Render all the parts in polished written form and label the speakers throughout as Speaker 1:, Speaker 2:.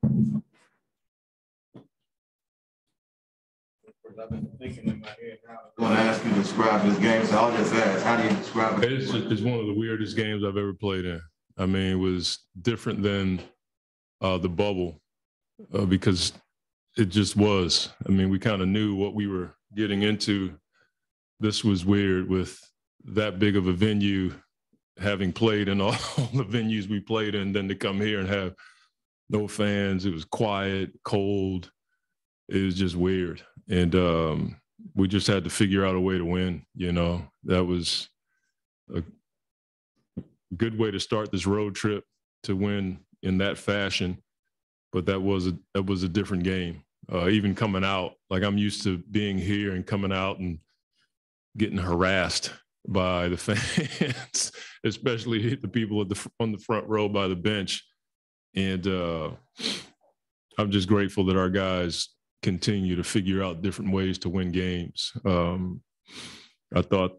Speaker 1: I've been thinking in my head now. I want to ask you to describe this game, so I'll just ask, how do you describe it?
Speaker 2: It's one of the weirdest games I've ever played in. I mean, it was different than the bubble because it just was. I mean, we kind of knew what we were getting into. This was weird with that big of a venue, having played in all the venues we played in, then to come here and have no fans. It was quiet, cold. It was just weird. And we just had to figure out a way to win, you know. That was a good way to start this road trip, to win in that fashion. But that was a different game. Even coming out, like I'm used to being here and coming out and getting harassed by the fans, especially the people on the front row by the bench. And I'm just grateful that our guys continue to figure out different ways to win games. I thought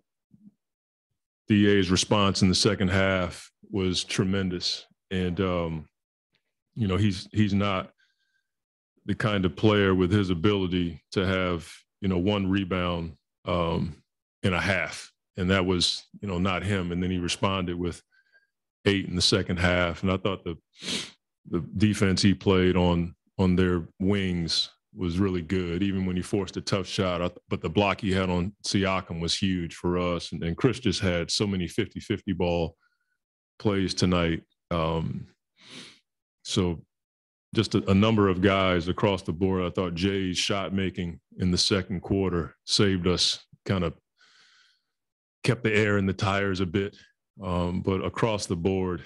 Speaker 2: DA's response in the second half was tremendous. And, you know, he's not the kind of player with his ability to have, you know, one rebound in a half. And that was, you know, not him. And then he responded with 8 in the second half. And I thought the defense he played on their wings was really good, even when he forced a tough shot. But the block he had on Siakam was huge for us. And Chris just had so many 50-50 ball plays tonight. So just a number of guys across the board. I thought Jay's shot making in the second quarter saved us, kind of kept the air in the tires a bit. But across the board,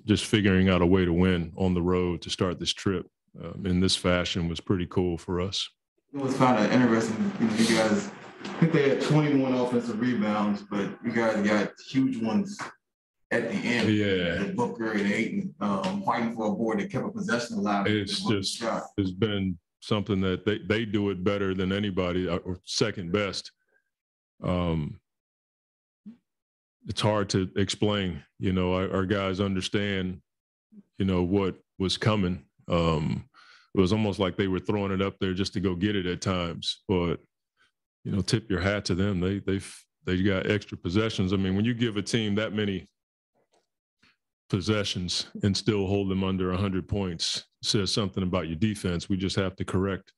Speaker 2: just figuring out a way to win on the road to start this trip in this fashion was pretty cool for us.
Speaker 1: It was kind of interesting. You guys, I think they had 21 offensive rebounds, but you guys got huge ones at the end.
Speaker 2: Yeah.
Speaker 1: Booker and Ayton fighting for a board that kept a possession alive.
Speaker 2: It's been something that they do it better than anybody, or second best. It's hard to explain. You know, our guys understand, you know, what was coming. It was almost like they were throwing it up there just to go get it at times. But, you know, tip your hat to them. They got extra possessions. I mean, when you give a team that many possessions and still hold them under 100 points, says something about your defense. We just have to correct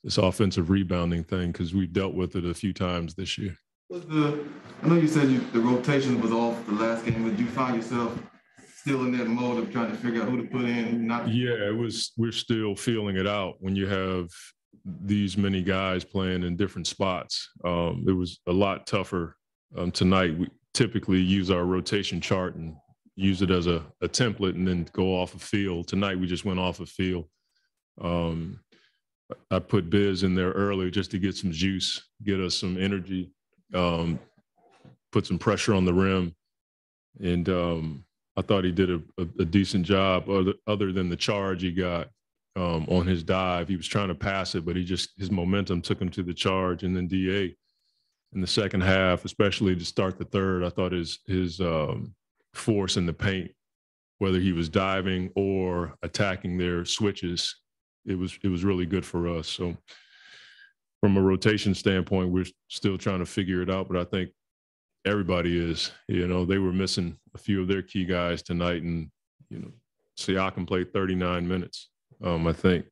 Speaker 2: this offensive rebounding thing because we dealt with it a few times this year.
Speaker 1: I know you said the rotation was off the last game, but you find yourself still in that mode of trying to figure out who to put in, who not?
Speaker 2: Yeah, we're still feeling it out when you have these many guys playing in different spots. It was a lot tougher tonight. We typically use our rotation chart and use it as a template and then go off a field. Tonight we just went off a field. I put Biz in there early just to get some juice, get us some energy, put some pressure on the rim. And I thought he did a decent job other than the charge he got on his dive. He was trying to pass it, but his momentum took him to the charge. And then DA in the second half, especially to start the third, I thought his force in the paint, whether he was diving or attacking their switches, it was really good for us. So from a rotation standpoint, we're still trying to figure it out, but I think everybody is. You know, they were missing a few of their key guys tonight, and, you know, Siakam played 39 minutes, I think.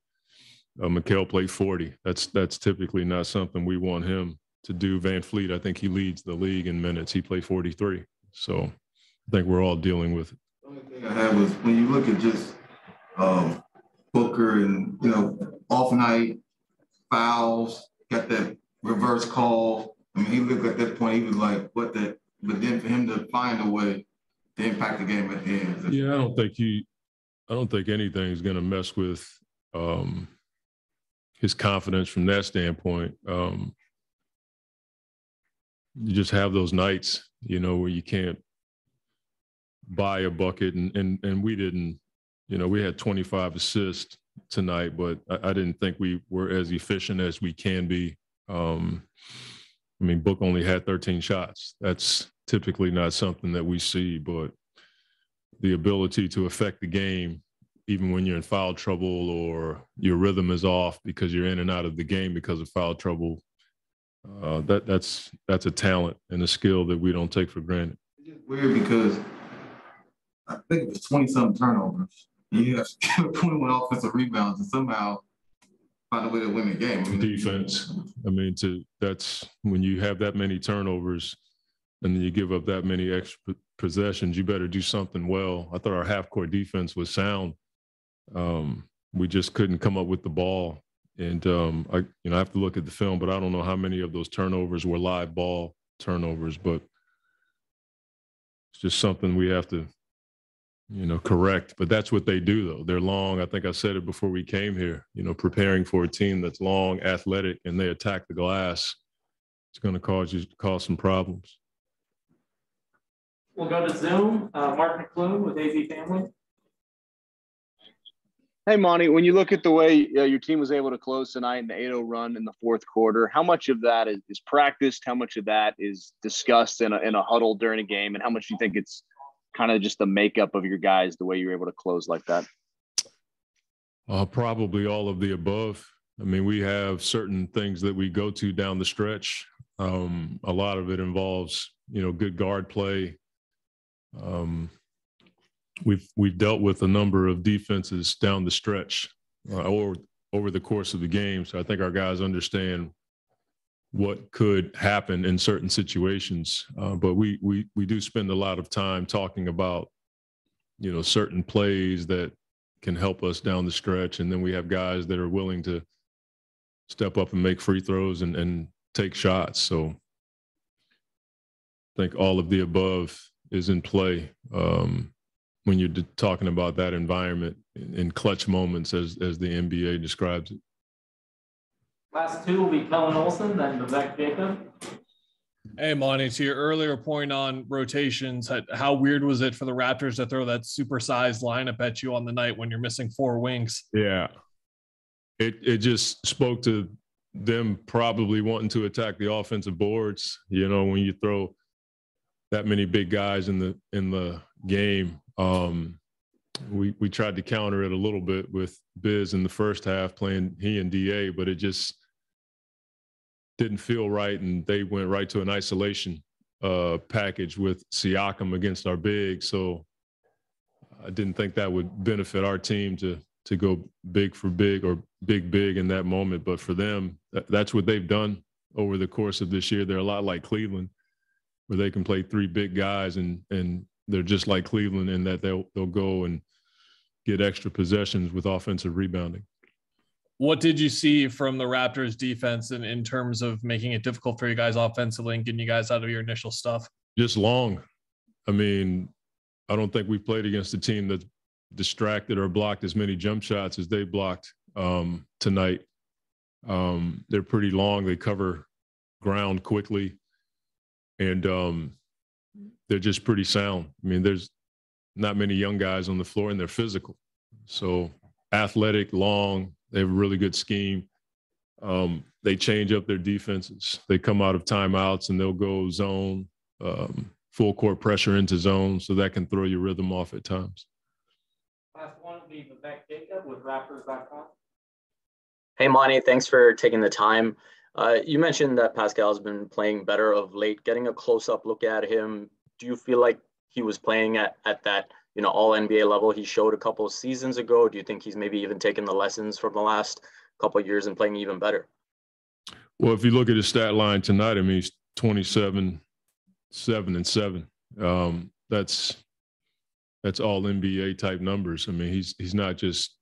Speaker 2: Mikal played 40. That's typically not something we want him to do. Van Fleet, I think he leads the league in minutes. He played 43. So I think we're all dealing with it.
Speaker 1: The only thing I had was when you look at just Booker and, you know, off night, fouls, got that reverse call. I mean, he looked at that point, he was like, what the, but then for him to find a way to impact the game at the end.
Speaker 2: Yeah, I don't think anything's going to mess with his confidence from that standpoint. You just have those nights, you know, where you can't buy a bucket, and we didn't, you know, we had 25 assists tonight, but I didn't think we were as efficient as we can be. I mean, Book only had 13 shots. That's typically not something that we see, but the ability to affect the game, even when you're in foul trouble or your rhythm is off because you're in and out of the game because of foul trouble. That's a talent and a skill that we don't take for granted.
Speaker 1: It's just weird because I think it was 20-something turnovers. You have 21 offensive rebounds and somehow find a way to win the game.
Speaker 2: Defense. That's when you have that many turnovers and then you give up that many extra possessions, you better do something well. I thought our half-court defense was sound. We just couldn't come up with the ball. And, I have to look at the film, but I don't know how many of those turnovers were live ball turnovers, but it's just something we have to, correct. But that's what they do, though. They're long. I think I said it before we came here, preparing for a team that's long, athletic, and they attack the glass. It's going to cause some problems.
Speaker 3: We'll go to Zoom. Mark McClune with AZ Family.
Speaker 4: Hey, Monty, when you look at the way your team was able to close tonight in the 8-0 run in the fourth quarter, how much of that is practiced? How much of that is discussed in a huddle during a game? And how much do you think it's kind of just the makeup of your guys, the way you're able to close like that?
Speaker 2: Probably all of the above. We have certain things that we go to down the stretch. A lot of it involves, good guard play. We've dealt with a number of defenses down the stretch or over the course of the game. So I think our guys understand what could happen in certain situations. But we do spend a lot of time talking about, certain plays that can help us down the stretch. And then we have guys that are willing to step up and make free throws and take shots. So I think all of the above is in play. When you're talking about that environment in clutch moments, as the NBA describes it.
Speaker 3: Last two will be Kellen Olson, then Vivek Jacob.
Speaker 5: Hey, Monty, to your earlier point on rotations, how weird was it for the Raptors to throw that supersized lineup at you on the night when you're missing 4 wings?
Speaker 2: Yeah. It just spoke to them probably wanting to attack the offensive boards. When you throw that many big guys in the game. We tried to counter it a little bit with Biz in the first half playing he and DA, but it just didn't feel right. And they went right to an isolation package with Siakam against our big. So I didn't think that would benefit our team to go big for big or big in that moment. But for them, that's what they've done over the course of this year. They're a lot like Cleveland, where they can play 3 big guys and they're just like Cleveland in that they'll go and get extra possessions with offensive rebounding.
Speaker 5: What did you see from the Raptors defense in terms of making it difficult for you guys offensively and getting you guys out of your initial stuff?
Speaker 2: Just long. I don't think we played against a team that's distracted or blocked as many jump shots as they blocked tonight. They're pretty long. They cover ground quickly. And they're just pretty sound. There's not many young guys on the floor, and they're physical. So athletic, long, they have a really good scheme. They change up their defenses. They come out of timeouts, and they'll go zone, full court pressure into zone, so that can throw your rhythm off at times.
Speaker 3: Last one will be Vivek Jacob with Raptors.com.
Speaker 6: Hey, Monty, thanks for taking the time. You mentioned that Pascal has been playing better of late. Getting a close-up look at him, do you feel like he was playing at that, all NBA level he showed a couple of seasons ago? Do you think he's maybe even taken the lessons from the last couple of years and playing even better?
Speaker 2: Well, if you look at his stat line tonight, he's 27, 7 and 7. That's all NBA type numbers. He's not just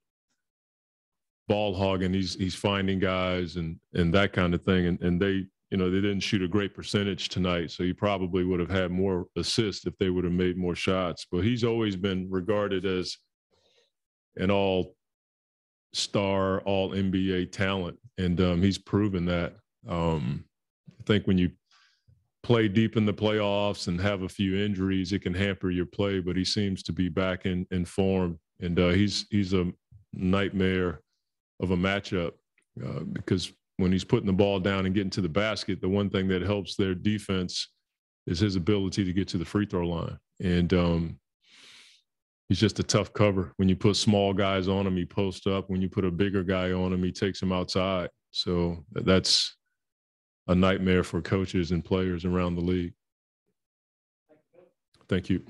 Speaker 2: ball hogging, he's finding guys and that kind of thing. And they, they didn't shoot a great percentage tonight. So he probably would have had more assists if they would have made more shots. But he's always been regarded as an all-star, all NBA talent. And he's proven that. I think when you play deep in the playoffs and have a few injuries, it can hamper your play, but he seems to be back in form. And he's a nightmare of a matchup because when he's putting the ball down and getting to the basket, the one thing that helps their defense is his ability to get to the free throw line. And he's just a tough cover. When you put small guys on him, he posts up. When you put a bigger guy on him, he takes him outside. So that's a nightmare for coaches and players around the league. Thank you.